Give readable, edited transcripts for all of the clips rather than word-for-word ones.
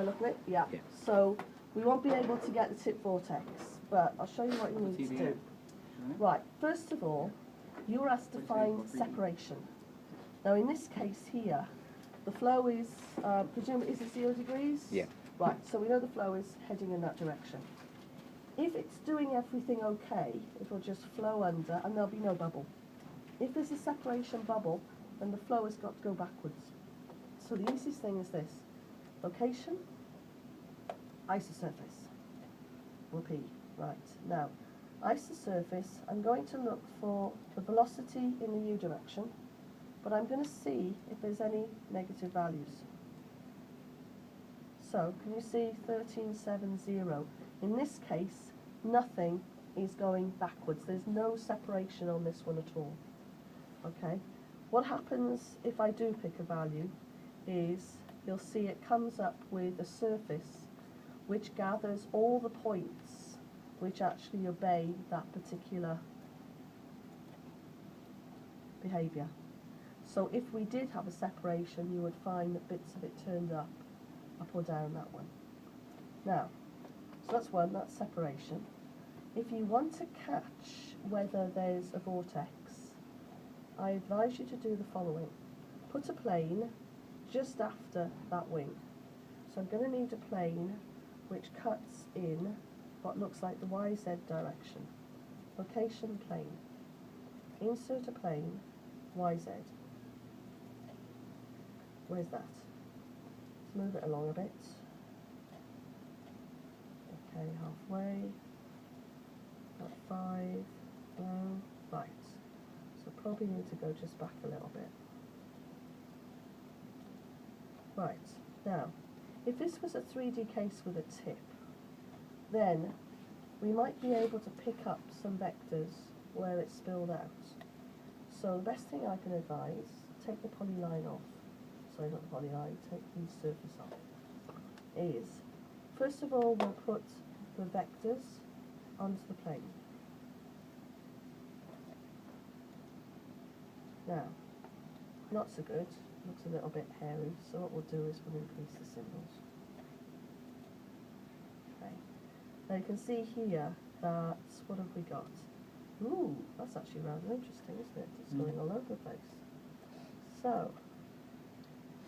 look at it? Yeah. Yeah. So we won't be able to get the tip vortex, but I'll show you what you need to do. Right, first of all, you were asked to find separation. Now in this case here, the flow is, presumably, is it 0 degrees? Yeah. Right, so we know the flow is heading in that direction. If it's doing everything okay, it will just flow under and there'll be no bubble. If there's a separation bubble, then the flow has got to go backwards. So the easiest thing is this: location, isosurface. Repeat. Right, now, isosurface, I'm going to look for the velocity in the u direction, but I'm going to see if there's any negative values. So, can you see 1370? In this case, nothing is going backwards. There's no separation on this one at all. Okay? What happens if I do pick a value is you'll see it comes up with a surface which gathers all the points which actually obey that particular behaviour. So if we did have a separation, you would find that bits of it turned up or down that one. Now, so that's one, that's separation. If you want to catch whether there's a vortex, I advise you to do the following. Put a plane just after that wing. So I'm going to need a plane which cuts in what looks like the YZ direction. Location plane. Insert a plane, YZ. Where's that? Let's move it along a bit. Okay, halfway. About 5. Down. Right. So probably need to go just back a little bit. Right. Now, if this was a 3D case with a tip, then we might be able to pick up some vectors where it's spilled out. So the best thing I can advise, take the polyline off. Sorry, not the polyline, take the surface off. Is, first of all, we'll put the vectors onto the plane. Now, not so good, looks a little bit hairy, so what we'll do is we'll increase the symbols. Okay. Now you can see here that, what have we got? Ooh, that's actually rather interesting, isn't it? It's going all over the place. So,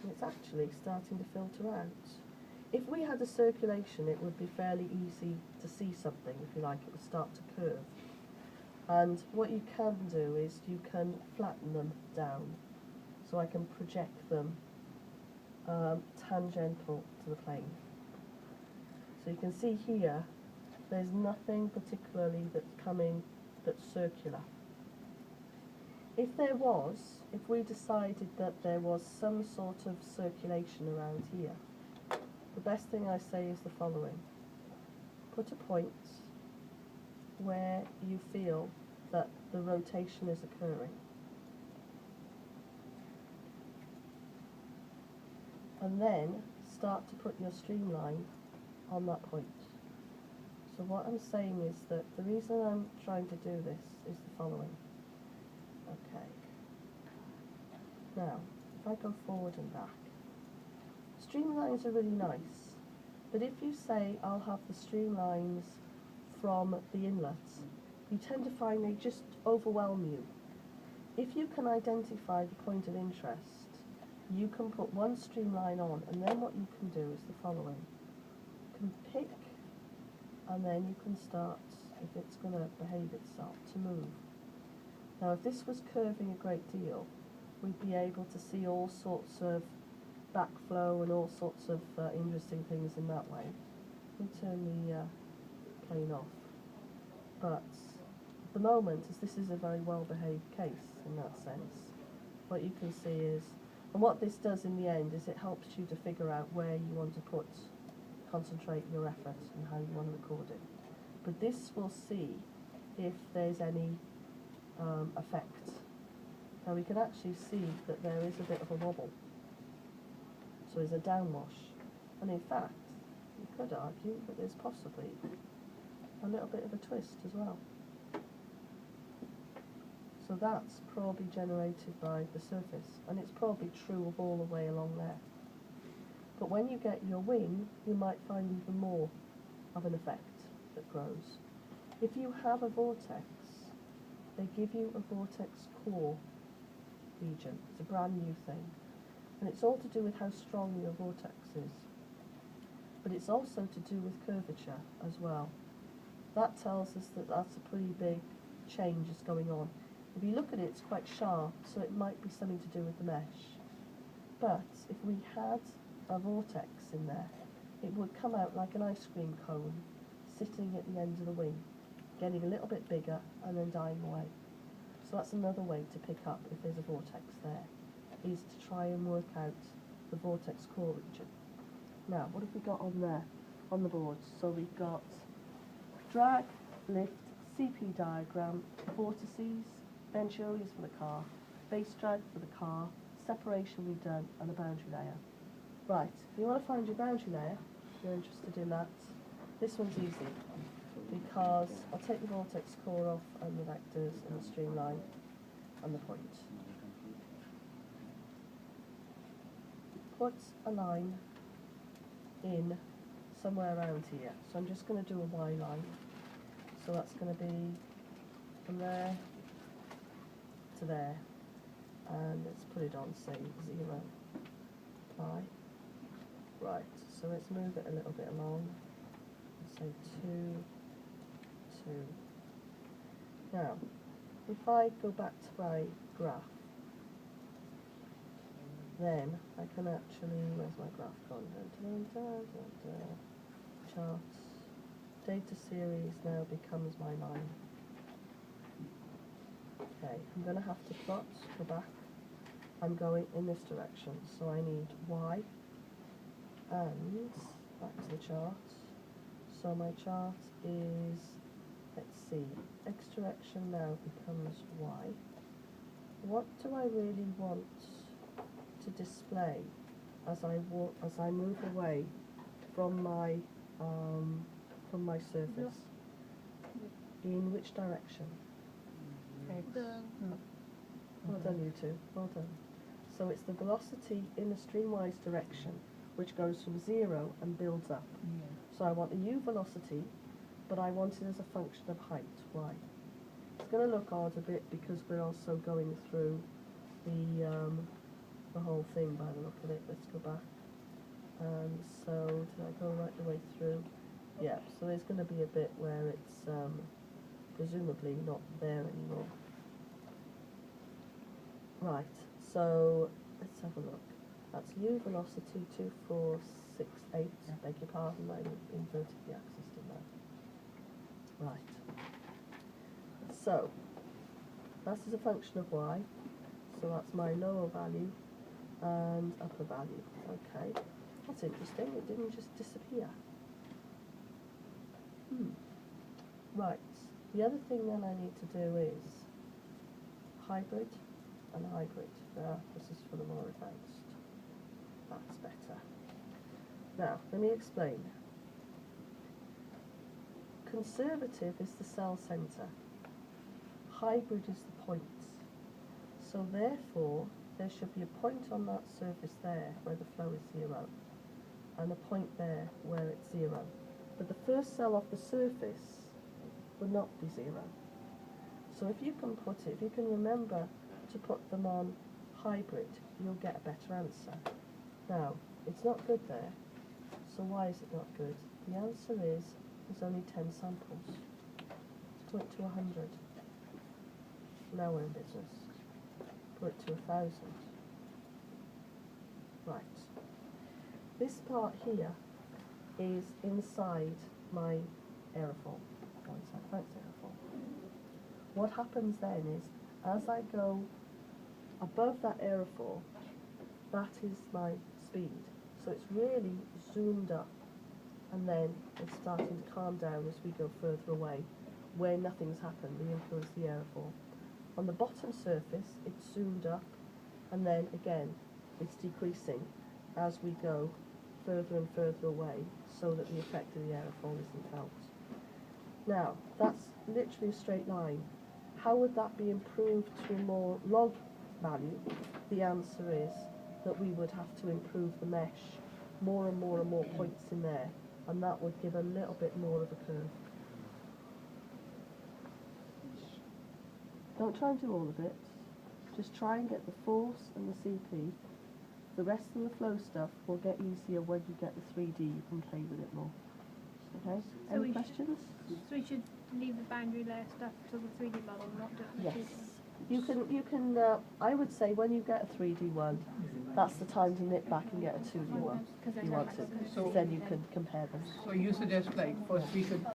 it's actually starting to filter out. If we had a circulation, it would be fairly easy to see something, if you like. It would start to curve. And what you can do is you can flatten them down. So I can project them tangential to the plane. So you can see here, there's nothing particularly that's coming that's circular. If there was, if we decided that there was some sort of circulation around here, the best thing I say is the following. Put a point where you feel that the rotation is occurring. And then start to put your streamline on that point. So what I'm saying is that the reason I'm trying to do this is the following. Okay. Now, if I go forward and back, streamlines are really nice, but if you say I'll have the streamlines from the inlets, you tend to find they just overwhelm you. If you can identify the point of interest, you can put one streamline on, and then what you can do is the following. You can pick, and then you can start, if it's going to behave itself, to move. Now if this was curving a great deal, we'd be able to see all sorts of backflow and all sorts of interesting things in that way. Let me turn the plane off. But at the moment, as this is a very well behaved case in that sense, what you can see is, and what this does in the end is it helps you to figure out where you want to concentrate your effort and how you want to record it. But this will see if there's any effect. Now we can actually see that there is a bit of a wobble. So there's a downwash. And in fact, you could argue that there's possibly a little bit of a twist as well. So that's probably generated by the surface, and it's probably true of all the way along there. But when you get your wing, you might find even more of an effect that grows. If you have a vortex, they give you a vortex core region. It's a brand new thing. And it's all to do with how strong your vortex is. But it's also to do with curvature as well. That tells us that that's a pretty big change is going on. If you look at it, it's quite sharp, so it might be something to do with the mesh. But if we had a vortex in there, it would come out like an ice cream cone sitting at the end of the wing, getting a little bit bigger and then dying away. So that's another way to pick up if there's a vortex there, is to try and work out the vortex core region. Now, what have we got on there, on the board? So we've got drag, lift, CP diagram, vortices, Venturi's for the car, base drag for the car, separation we've done, and a boundary layer. Right, if you want to find your boundary layer, if you're interested in that, this one's easy, because I'll take the vortex core off and the vectors and the streamline and the point. Put a line in somewhere around here. So I'm just going to do a Y line. So that's going to be from there to there. And let's put it on, say, 0. Apply. Right, so let's move it a little bit along. Say 2, 2. Now, if I go back to my graph, then I can actually, where's my graph gone? Charts. Data series now becomes my line. Okay, I'm going to have to plot, go back. I'm going in this direction, so I need Y and back to the chart. So my chart is, let's see, X direction now becomes Y. What do I really want to display as I move away from my surface? In which direction? Well done, you two. Well done. So it's the velocity in the streamwise direction, which goes from 0 and builds up. So I want the u velocity, but I want it as a function of height, y. It's going to look odd a bit because we're also going through the whole thing by the look of it. Let's go back. And so, did I go right the way through? Yeah, so there's going to be a bit where it's presumably not there anymore. Right, so let's have a look. That's u velocity 2468. Beg your pardon, I inverted the axis, didn't I? Right. So that is a function of y. So that's my lower value and upper value. Okay, that's interesting. It didn't just disappear. Right. The other thing then I need to do is hybrid and hybrid. This is for the more advanced. That's better. Now, let me explain. Conservative is the cell centre. Hybrid is the points. So therefore, there should be a point on that surface there where the flow is 0, and a point there where it's 0. But the first cell off the surface would not be 0. So if you can remember to put them on hybrid, you'll get a better answer. Now, it's not good there, so why is it not good? The answer is there's only 10 samples. Let's put it to 100. Now we're in business. Put it to 1,000. Right. This part here is inside my aerofoil. Thanks, aerofoil. What happens then is, as I go above that aerofoil, that is my speed. So it's really zoomed up, and then it's starting to calm down as we go further away, where nothing's happened, we influence the aerofoil. On the bottom surface, it's zoomed up, and then again, it's decreasing as we go further and further away, so that the effect of the aerofoil isn't felt. Now, that's literally a straight line. How would that be improved to a more log value? The answer is that we would have to improve the mesh more and more and more points in there, and that would give a little bit more of a curve. Don't try and do all of it. Just try and get the force and the CP. The rest of the flow stuff will get easier when you get the 3D. You can play with it more. Okay? So Any questions? So we should leave the boundary layer stuff to the 3D model, not do it in the 2D Yes. one. You can. I would say when you get a 3D one, that's the time to nip back and get a 2D one. Because You want to, So- then you can compare them. So you suggest like first we should